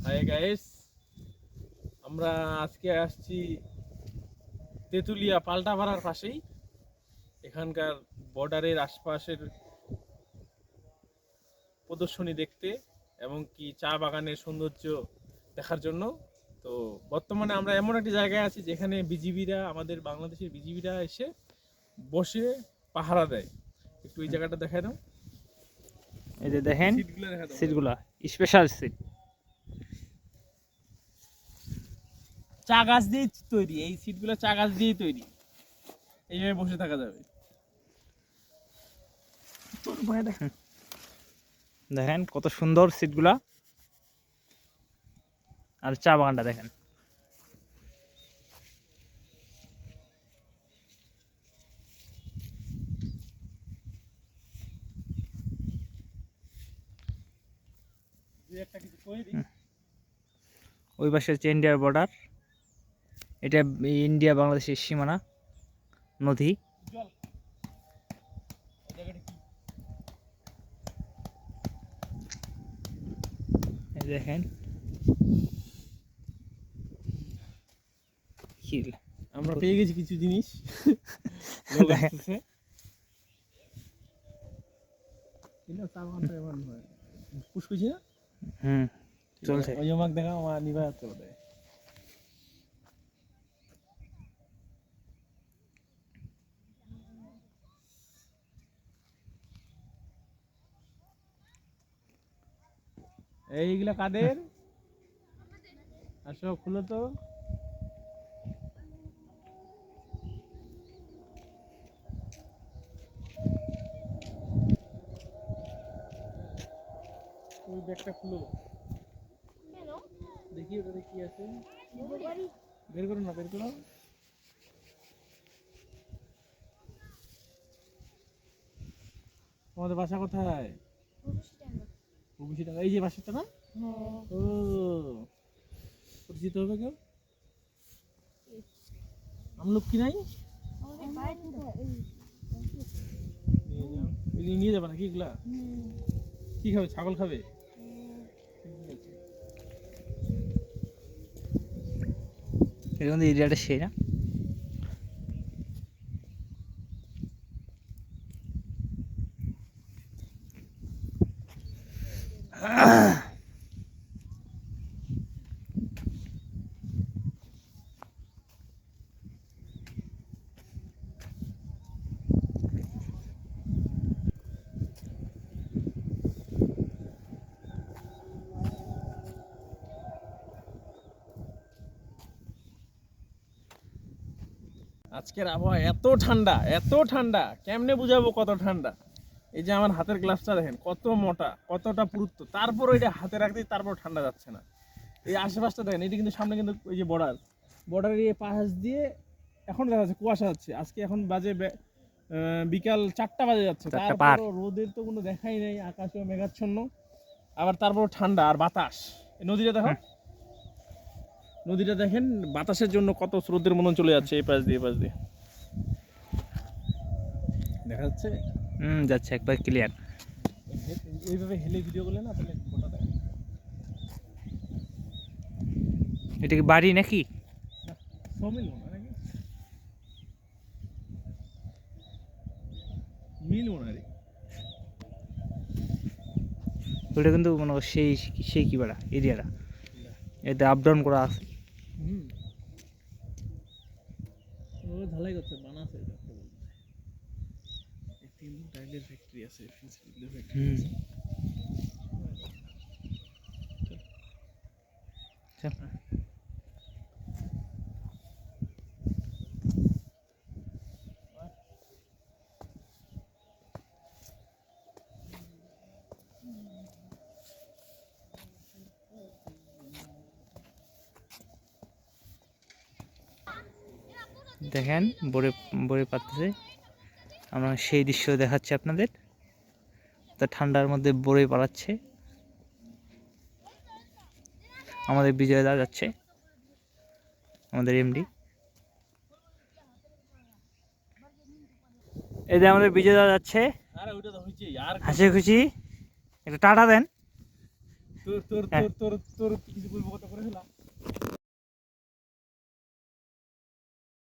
Hi guys, আমরা আজকে আসছি তেঁতুলিয়া পাল্টাপাড়ার পাশেই। এখানকার বর্ডারের আশপাশের প্রদর্শনী দেখতে এবং কি চা বাগানের সৌন্দর্য দেখার জন্য। তো বর্তমানে আমরা এমন একটি জায়গায় আছি যেখানে বিজিবিরা, আমাদের বাংলাদেশের বিজিবিরা এসে বসে পাহারা দেয়। একটু এই জায়গাটা দেখাই দাও। এই যে দেখেন সিটগুলো দেখা দাও। সিটগুলো স্পেশাল সিট। চা গাছ দিয়ে তৈরি, এই সিটগুলো চা গাছ দিয়েই তৈরি। এইভাবে বসে থাকা যাবে। দেখেন কত সুন্দর সিটগুলা, আর চা বাগানটা দেখেন। ওই পাশে হচ্ছে ইন্ডিয়ার বর্ডার, এটা ইন্ডিয়া বাংলাদেশের সীমানা নদী। এই দেখেন হিল, আমরা পেয়ে গেছি কিছু জিনিস। পুষ্কুছি না চলছে। ওই আমাকে দেখা আমার নিভা চলে দেয়। এইগুলা কাদের? আসো খুলো তো। ওই ব্যাগটা খুলো, দেখি ওটাতে কি আছে। বের করো না, বের করো। তোমাদের বাসা কোথায়? এই যে বাসাটা না? ও, পরিচিত হবে কেউ? আমলক কি নাই? নিয়ে যাবে নাকি এগুলা? কি খাবে? ছাগল খাবে? এরকম এরিয়াটা সেই না। আজকের আবহাওয়া এত ঠান্ডা, এত ঠান্ডা, কেমনে বুঝাবো কত ঠান্ডা। এই যে আমার হাতের গ্লাভসটা দেখেন কত মোটা, কতটা পুরুত্ব, তারপর এটা হাতে রাখতেই তারপর ঠান্ডা যাচ্ছে না। এই আশেপাশটা দেখেন, এটা কিন্তু সামনে কিন্তু ওই যে বর্ডারের এই পাশ দিয়ে এখন দেখা যাচ্ছে কুয়াশা যাচ্ছে। আজকে এখন বাজে বিকাল 4টা বাজে যাচ্ছে, তারপর রোদের তো কোনো দেখাই নেই, আকাশেও মেঘাচ্ছন্ন, আবার তারপর ঠান্ডা আর বাতাস। এই নদীটা দেখো, নদীটা দেখেন বাতাসের জন্য কত স্রোতের মতন চলে যাচ্ছে এই পাশ দিয়ে দেখা যাচ্ছে। যাচ্ছে একবার ক্লিয়ার। এইভাবে হেলে ভিডিও করলে না তাহলে ফটো দেয়। এটা কি বাড়ি নাকি? সমিল মনে হয় নাকি? মিল মনে হয়। ওটা কিন্তু মনে হয় সেই সেই কি বেড়া এরিয়াটা, এতে আপ ডাউন করা আছে। ঢালাই করছে, বানাচ্ছে এটা। তিন টাইলের ফ্যাক্টরি আছে, ফ্যাক্টরি আছে। দেখেন বড়ে বড়ে পাচ্ছে, আমরা সেই দৃশ্য দেখাচ্ছি আপনাদের। তা ঠান্ডার মধ্যে বড়ে পালাচ্ছে আমাদের বিজয় দা, যাচ্ছে আমাদের এমডি। এই যে আমাদের বিজয় দা যাচ্ছে হাসি খুশি, একটা টাটা দেন। তোর তোর হ্যাঁ। তোর তোর তোর কিছু বলবো কথা করে ফেলা